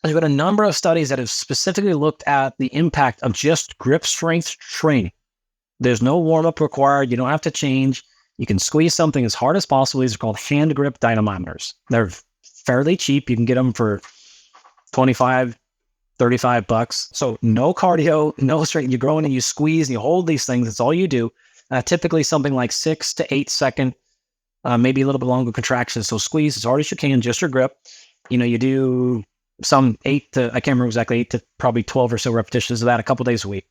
There's been a number of studies that have specifically looked at the impact of just grip strength training. There's no warm-up required. You don't have to change. You can squeeze something as hard as possible. These are called hand grip dynamometers. They're fairly cheap. You can get them for 25, 35 bucks. So no cardio, no strength. You go in and you squeeze and you hold these things. That's all you do. Typically something like 6 to 8 second, maybe a little bit longer contractions. So squeeze as hard as you can, just your grip. You do some 8 to, I can't remember exactly, 8 to probably 12 or so repetitions of that a couple days a week.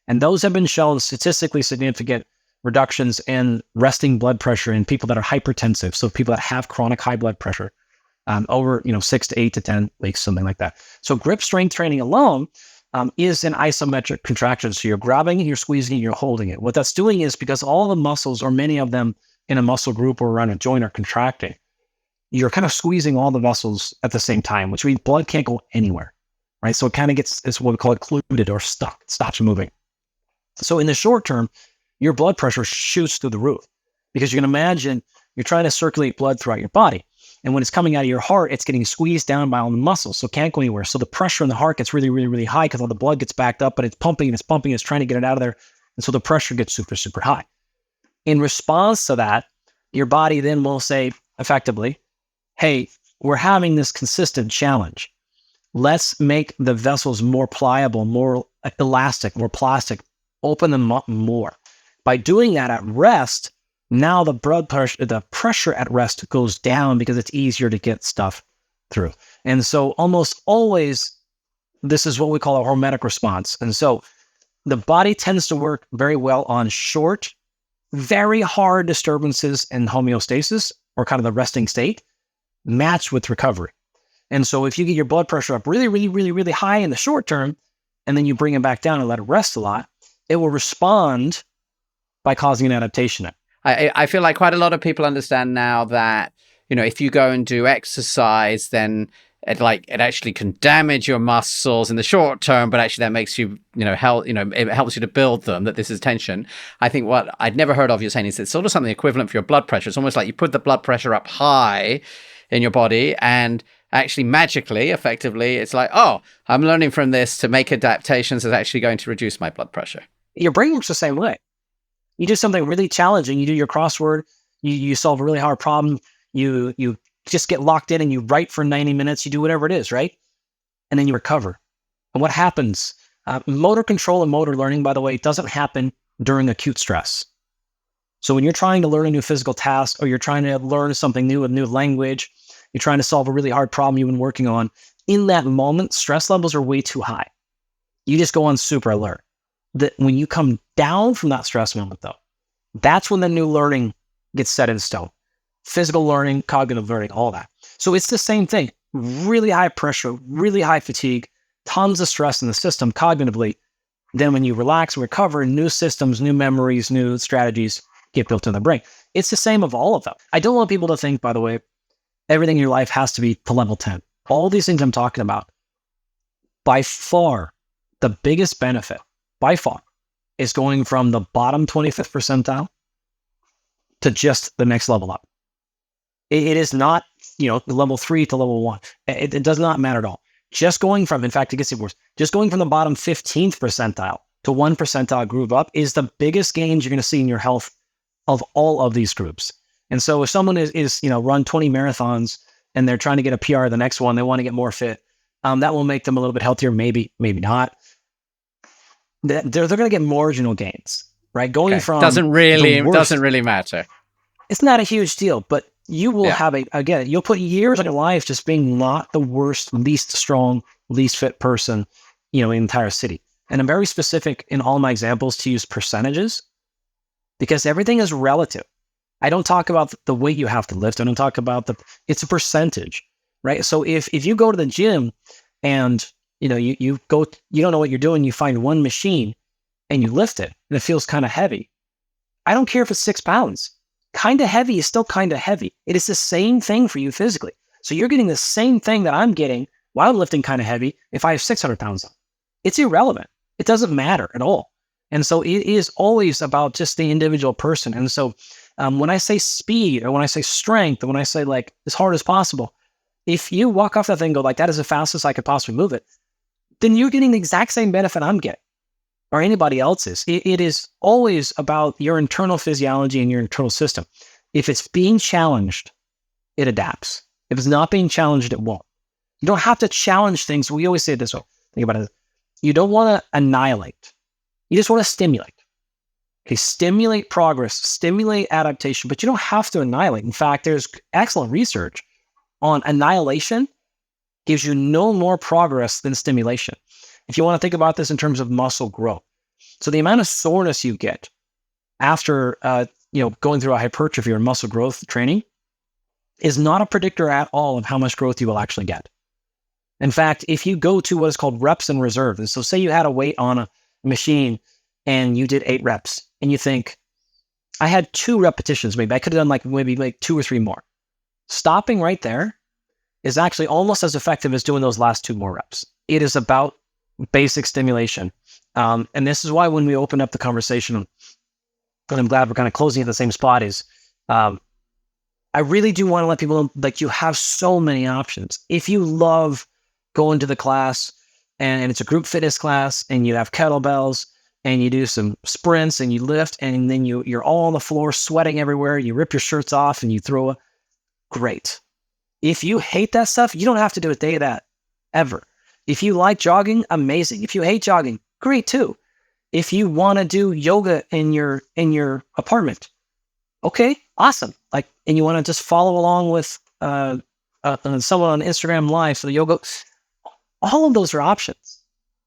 And those have been shown statistically significant reductions in resting blood pressure in people that are hypertensive. So people that have chronic high blood pressure over 6 to 8 to 10 weeks, something like that. So grip strength training alone is an isometric contraction. So you're grabbing it, you're squeezing it, you're holding it. What that's doing is because all the muscles, or many of them in a muscle group or around a joint, are contracting, you're kind of squeezing all the muscles at the same time, which means blood can't go anywhere, right? So it kind of gets, it's what we call occluded or stuck. It stops moving. So in the short term, your blood pressure shoots through the roof because you can imagine you're trying to circulate blood throughout your body. And when it's coming out of your heart, it's getting squeezed down by all the muscles, so it can't go anywhere. So the pressure in the heart gets really, really, really high because all the blood gets backed up, but it's pumping and it's pumping, it's trying to get it out of there. And so the pressure gets super, super high. In response to that, your body then will say effectively, hey, we're having this consistent challenge. Let's make the vessels more pliable, more elastic, more plastic, open them up more. By doing that at rest, now the pressure at rest goes down because it's easier to get stuff through. And so almost always, this is what we call a hormetic response. And so the body tends to work very well on short, very hard disturbances in homeostasis, or kind of the resting state, matched with recovery. And so if you get your blood pressure up really, really, really, really high in the short term, and then you bring it back down and let it rest a lot, it will respond by causing an adaptation. I feel like quite a lot of people understand now that, if you go and do exercise, then it actually can damage your muscles in the short term, but actually that makes you, it helps you to build them, that this is tension. I think what I'd never heard of you saying is it's sort of something equivalent for your blood pressure. It's almost like you put the blood pressure up high in your body, and actually magically, effectively, it's like, oh, I'm learning from this to make adaptations that's actually going to reduce my blood pressure. Your brain works the same way. You do something really challenging. You do your crossword. You solve a really hard problem. You just get locked in and you write for 90 minutes. You do whatever it is, right? And then you recover. And what happens? Motor control and motor learning, by the way, doesn't happen during acute stress. So when you're trying to learn a new physical task, or you're trying to learn something new, a new language, you're trying to solve a really hard problem you've been working on, in that moment, stress levels are way too high. You just go on super alert. That when you come down from that stress moment, though, that's when the new learning gets set in stone. Physical learning, cognitive learning, all that. So it's the same thing. Really high pressure, really high fatigue, tons of stress in the system cognitively. Then when you relax and recover, new systems, new memories, new strategies get built in the brain. It's the same of all of them. I don't want people to think, by the way, everything in your life has to be to level 10. All these things I'm talking about, by far, the biggest benefit by far is going from the bottom 25th percentile to just the next level up. It is not, level 3 to level 1. It does not matter at all. Just going from, in fact, it gets even worse. Just going from the bottom 15th percentile to 1 percentile groove up is the biggest gains you're going to see in your health of all of these groups. And so if someone is run 20 marathons and they're trying to get a PR the next one, they want to get more fit, that will make them a little bit healthier, maybe not. They're going to get marginal gains, right? Going from doesn't really matter. It's not a huge deal, but you will have you'll put years of your life just being not the worst, least strong, least fit person, in the entire city. And I'm very specific in all my examples to use percentages because everything is relative. I don't talk about the weight you have to lift. I don't talk about it's a percentage, right? So if you go to the gym and you go, you don't know what you're doing, you find one machine and you lift it and it feels kind of heavy. I don't care if it's 6 pounds. Kind of heavy is still kind of heavy. It is the same thing for you physically. So you're getting the same thing that I'm getting while lifting kind of heavy if I have 600 pounds on. It's irrelevant. It doesn't matter at all. And so it is always about just the individual person. And so when I say speed, or when I say strength, or when I say like as hard as possible, If you walk off that thing and go like, that is the fastest I could possibly move it, then you're getting the exact same benefit I'm getting or anybody else is. It is always about your internal physiology and your internal system. If it's being challenged, it adapts. If it's not being challenged, it won't. You don't have to challenge things. We always say this way. Think about it. You don't want to annihilate. You just want to stimulate. Okay, stimulate progress, stimulate adaptation, but you don't have to annihilate. In fact, there's excellent research on annihilation gives you no more progress than stimulation. If you want to think about this in terms of muscle growth. So the amount of soreness you get after going through a hypertrophy or muscle growth training is not a predictor at all of how much growth you will actually get. In fact, if you go to what is called reps in reserve, and so say you had a weight on a machine and you did 8 reps and you think, I had 2 repetitions, maybe I could have done maybe 2 or 3 more. Stopping right there is actually almost as effective as doing those last 2 more reps. It is about basic stimulation. And this is why when we open up the conversation, and I'm glad we're kind of closing at the same spot, is I really do want to let people know, like, you have so many options. If you love going to the class and it's a group fitness class and you have kettlebells and you do some sprints and you lift and then you're all on the floor sweating everywhere, you rip your shirts off and you throw great. If you hate that stuff, you don't have to do a day of that ever. If you like jogging, amazing. If you hate jogging, great too. If you want to do yoga in your apartment, okay, awesome. And you want to just follow along with someone on Instagram Live for the yoga, all of those are options.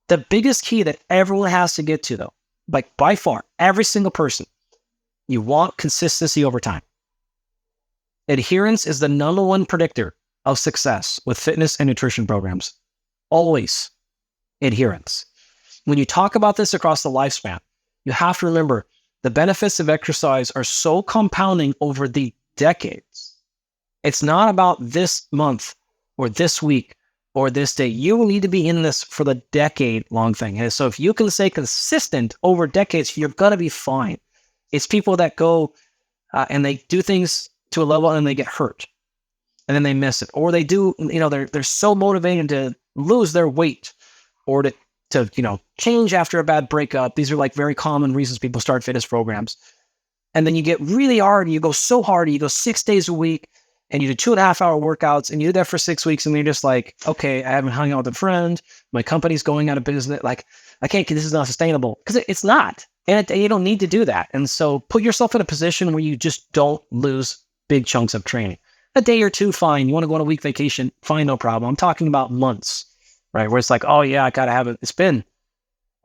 The biggest key that everyone has to get to, though, by far, every single person, you want consistency over time. Adherence is the number one predictor of success with fitness and nutrition programs. Always adherence. When you talk about this across the lifespan, you have to remember the benefits of exercise are so compounding over the decades. It's not about this month or this week or this day. You will need to be in this for the decade-long thing. And so if you can stay consistent over decades, you're going to be fine. It's people that go and they do things to a level and they get hurt and then they miss it. Or they do, they're so motivated to lose their weight or to change after a bad breakup. These are very common reasons people start fitness programs. And then you get really hard and you go so hard and you go 6 days a week and you do 2.5-hour workouts and you do that for 6 weeks and you're just like, okay, I haven't hung out with a friend. My company's going out of business. I can't, this is not sustainable, because it's not. And you don't need to do that. And so put yourself in a position where you just don't lose big chunks of training. A day or 2, fine. You want to go on a week vacation, fine, no problem. I'm talking about months, right? Where it's like, oh yeah, I got to have it. No,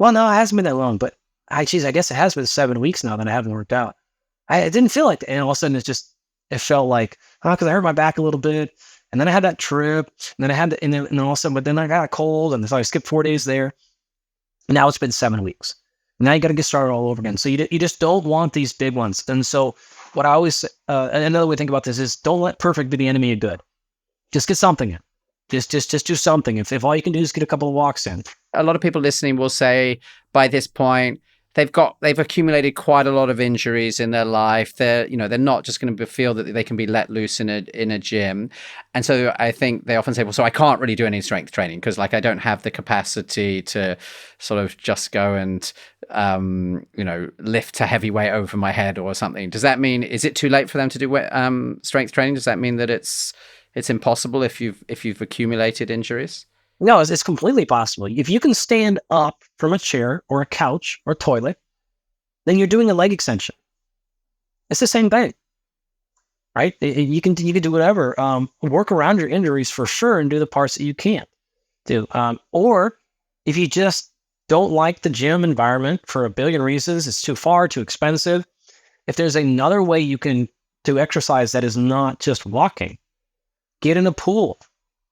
it hasn't been that long, but I guess it has been 7 weeks now that I haven't worked out. It didn't feel like that. And all of a sudden it felt like, because I hurt my back a little bit. And then I had that trip and then I had and then all of a sudden, but then I got a cold and so I skipped 4 days there. And now it's been 7 weeks. Now you got to get started all over again. So you just don't want these big ones. And so what I always, another way to think about this is don't let perfect be the enemy of good. Just get something in. Just do something. If all you can do is get a couple of walks in. A lot of people listening will say by this point, they've accumulated quite a lot of injuries in their life. They're not just going to feel that they can be let loose in a gym. And so I think they often say, well, so I can't really do any strength training because I don't have the capacity to sort of just go and, lift a heavy weight over my head or something. Does that mean, is it too late for them to do strength training? Does that mean that it's impossible if you've accumulated injuries? No, it's completely possible. If you can stand up from a chair or a couch or a toilet, then you're doing a leg extension. It's the same thing, right? You can do whatever. Work around your injuries for sure and do the parts that you can't do. Or if you just don't like the gym environment for a billion reasons, it's too far, too expensive. If there's another way you can do exercise that is not just walking, get in a pool.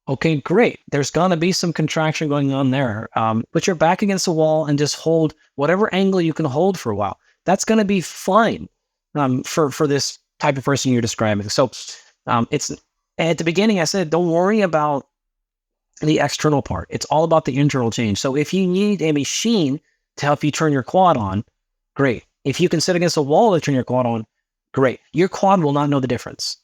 Okay, great. There's going to be some contraction going on there. Put your back against the wall and just hold whatever angle you can hold for a while. That's going to be fine for this type of person you're describing. So it's at the beginning, I said, don't worry about the external part. It's all about the internal change. So if you need a machine to help you turn your quad on, great. If you can sit against a wall to turn your quad on, great. Your quad will not know the difference.